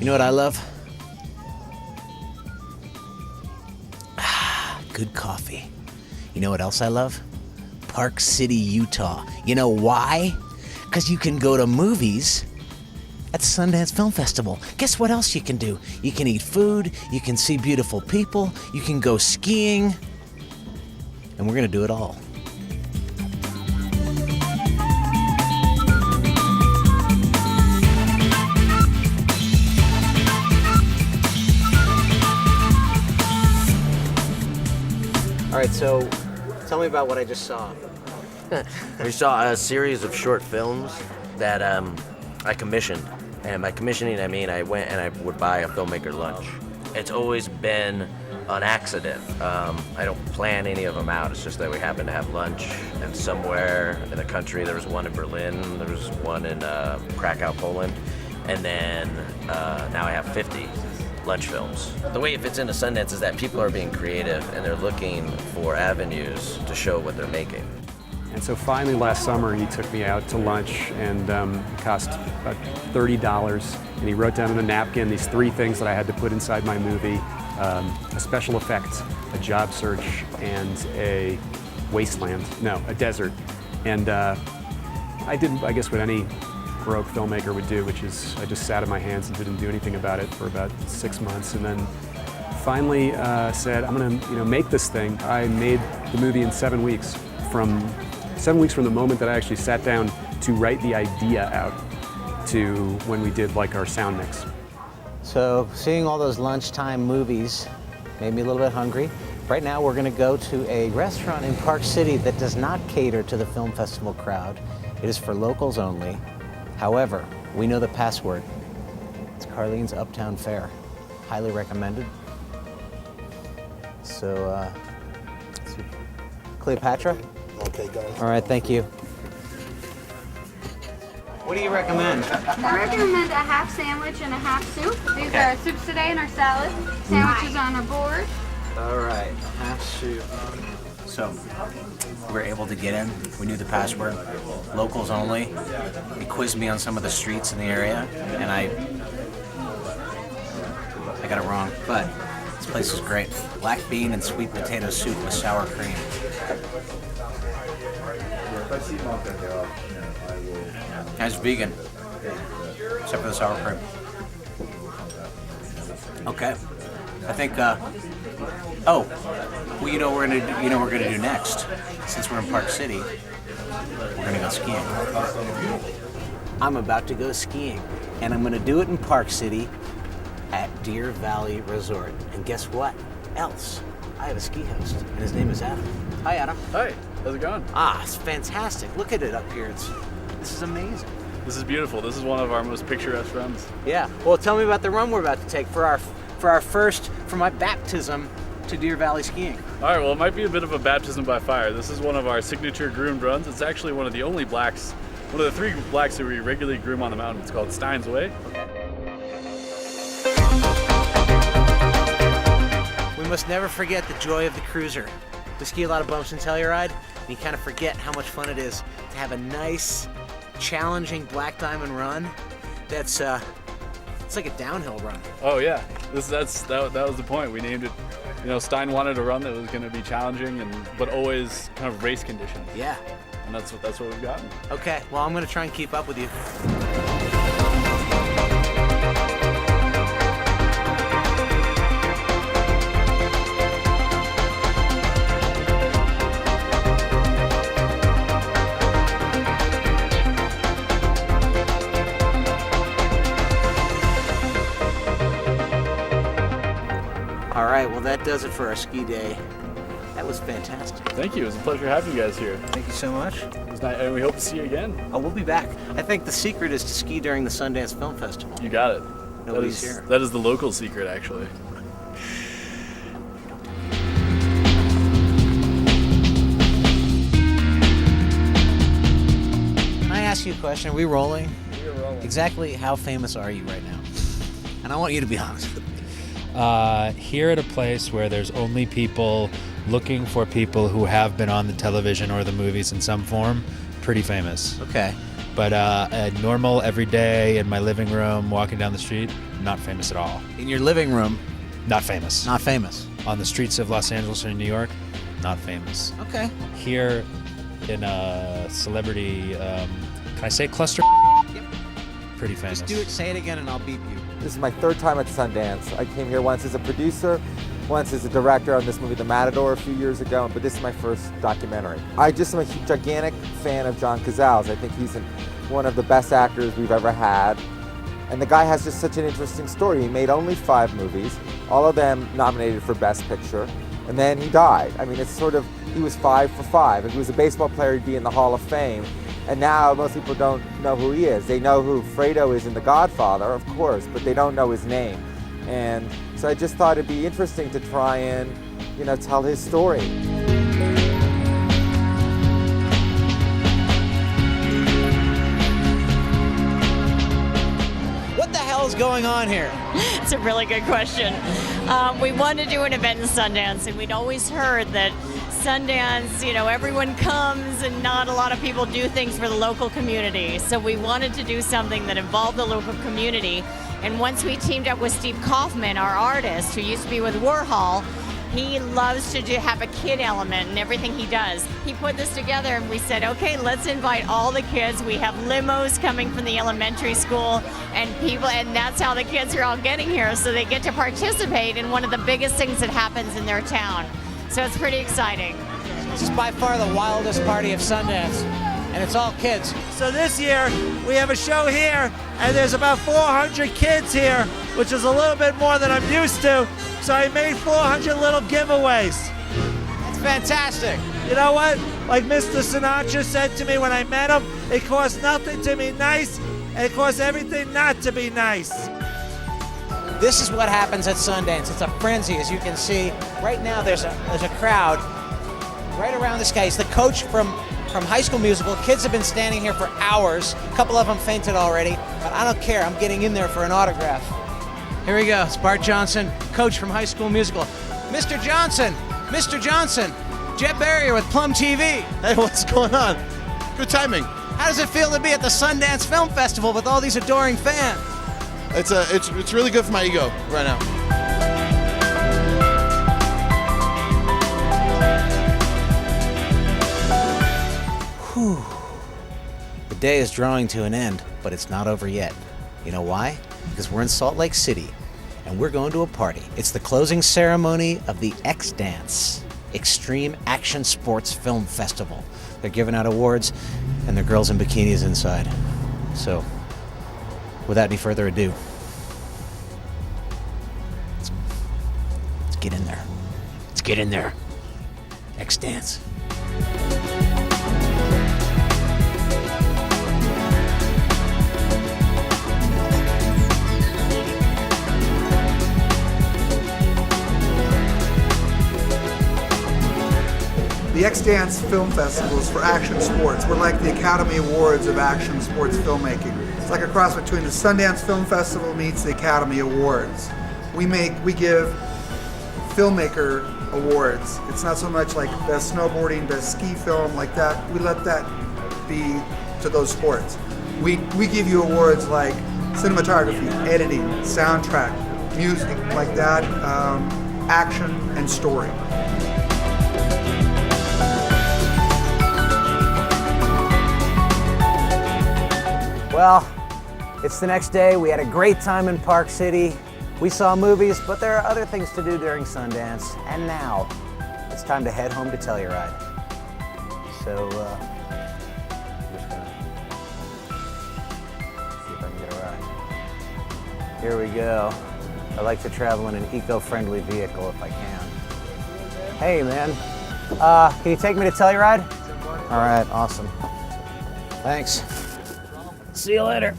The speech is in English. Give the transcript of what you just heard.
know what I love? Good coffee. You know what else I love? Park City, Utah. You know why? Because you can go to movies at the Sundance Film Festival. Guess what else you can do? You can eat food, you can see beautiful people, you can go skiing, and we're gonna do it all. All right, so tell me about what I just saw. We saw a series of short films that I commissioned. And by commissioning, I mean I went and I would buy a filmmaker lunch. It's always been an accident. I don't plan any of them out. It's just that we happen to have lunch, and somewhere in the country, there was one in Berlin, there was one in Krakow, Poland, and then now I have 50 lunch films. The way it fits into Sundance is that people are being creative and they're looking for avenues to show what they're making. And so finally last summer he took me out to lunch, and it cost about $30, and he wrote down on a napkin these 3 things that I had to put inside my movie: a special effect, a job search, and a desert. And I did, I guess, what any broke filmmaker would do, which is I just sat on my hands and didn't do anything about it for about 6 months, and then finally said, I'm gonna make this thing. I made the movie in 7 weeks. From 7 weeks from the moment that I actually sat down to write the idea out to when we did like our sound mix. So seeing all those lunchtime movies made me a little bit hungry. Right now we're gonna go to a restaurant in Park City that does not cater to the film festival crowd. It is for locals only. However, we know the password. It's Carlene's Uptown Fare. Highly recommended. So, Cleopatra? Okay, guys. All right, thank you. What do you recommend? I recommend a half sandwich and a half soup. These are our soups today and our salad. Sandwiches on our board. All right, half soup. So, we were able to get in. We knew the password. Locals only. He quizzed me on some of the streets in the area, and I got it wrong. But this place is great. Black bean and sweet potato soup with sour cream. And it's vegan, except for the sour cream. Okay, I think. Well, you know what we're gonna do next. Since we're in Park City, we're gonna go skiing. I'm about to go skiing, and I'm gonna do it in Park City at Deer Valley Resort. And guess what else? I have a ski host, and his name is Adam. Hi, Adam. Hi, how's it going? It's fantastic. Look at it up here. This is amazing. This is beautiful. This is one of our most picturesque runs. Yeah. Well, tell me about the run we're about to take for my baptism to Deer Valley skiing. All right, well, it might be a bit of a baptism by fire. This is one of our signature groomed runs. It's actually one of the 3 blacks that we regularly groom on the mountain. It's called Stein's Way. We must never forget the joy of the cruiser. We ski a lot of bumps in Telluride, and you kind of forget how much fun it is to have a nice, challenging black diamond run that's it's like a downhill run. Oh yeah, that was the point. We named it. Stein wanted a run that was going to be challenging but always kind of race conditions. Yeah. And that's what we've gotten. Okay. Well, I'm going to try and keep up with you. All right, well, that does it for our ski day. That was fantastic. Thank you. It was a pleasure having you guys here. Thank you so much. It was nice, and we hope to see you again. Oh, we'll be back. I think the secret is to ski during the Sundance Film Festival. You got it. Nobody's here. That is the local secret, actually. Can I ask you a question? Are we rolling? We're rolling. Exactly how famous are you right now? And I want you to be honest with me. Here at a place where there's only people looking for people who have been on the television or the movies in some form, pretty famous. Okay. But a normal, everyday, in my living room, walking down the street, not famous at all. In your living room, Not famous. not famous. On the streets of Los Angeles or New York, not famous. Okay. Here in a celebrity, can I say cluster? Yep. Pretty famous. Just do it, say it again, and I'll beep you. This is my third time at Sundance. I came here once as a producer, once as a director on this movie, The Matador, a few years ago, but this is my first documentary. I just am a gigantic fan of John Cazale's. I think he's one of the best actors we've ever had. And the guy has just such an interesting story. He made only 5 movies, all of them nominated for Best Picture, and then he died. I mean, it's sort of, he was 5 for 5. If he was a baseball player, he'd be in the Hall of Fame. And now most people don't know who he is. They know who Fredo is in The Godfather, of course, but they don't know his name. And so I just thought it'd be interesting to try and, tell his story. What the hell is going on here? It's a really good question. We wanted to do an event in Sundance, and we'd always heard that Sundance, everyone comes and not a lot of people do things for the local community. So we wanted to do something that involved the local community. And once we teamed up with Steve Kaufman, our artist, who used to be with Warhol, he loves to have a kid element in everything he does. He put this together and we said, okay, let's invite all the kids. We have limos coming from the elementary school and people, and that's how the kids are all getting here. So they get to participate in one of the biggest things that happens in their town. So it's pretty exciting. This is by far the wildest party of Sundance, and it's all kids. So this year, we have a show here, and there's about 400 kids here, which is a little bit more than I'm used to. So I made 400 little giveaways. That's fantastic. You know what? Like Mr. Sinatra said to me when I met him, it costs nothing to be nice, and it costs everything not to be nice. This is what happens at Sundance. It's a frenzy, as you can see. Right now, there's a crowd right around this guy. He's the coach from High School Musical. Kids have been standing here for hours. A couple of them fainted already, but I don't care. I'm getting in there for an autograph. Here we go. It's Bart Johnson, coach from High School Musical. Mr. Johnson, Jet Berrier with Plum TV. Hey, what's going on? Good timing. How does it feel to be at the Sundance Film Festival with all these adoring fans? It's really good for my ego right now. Whew. The day is drawing to an end, but it's not over yet. You know why? Because we're in Salt Lake City, and we're going to a party. It's the closing ceremony of the X-Dance, Extreme Action Sports Film Festival. They're giving out awards, and there are girls in bikinis inside. So, without any further ado, let's get in there. Let's get in there. X-Dance. The X-Dance Film Festival is for action sports. We're like the Academy Awards of action sports filmmaking. It's like a cross between the Sundance Film Festival meets the Academy Awards. We give filmmaker awards. It's not so much like best snowboarding, best ski film, like that. We let that be to those sports. We give you awards like cinematography, editing, soundtrack, music, like that, action and story. Well, it's the next day. We had a great time in Park City. We saw movies, but there are other things to do during Sundance. And now, it's time to head home to Telluride. So, I'm just gonna see if I can get a ride. Here we go. I like to travel in an eco-friendly vehicle if I can. Hey, man. Can you take me to Telluride? All right, awesome. Thanks. See you later.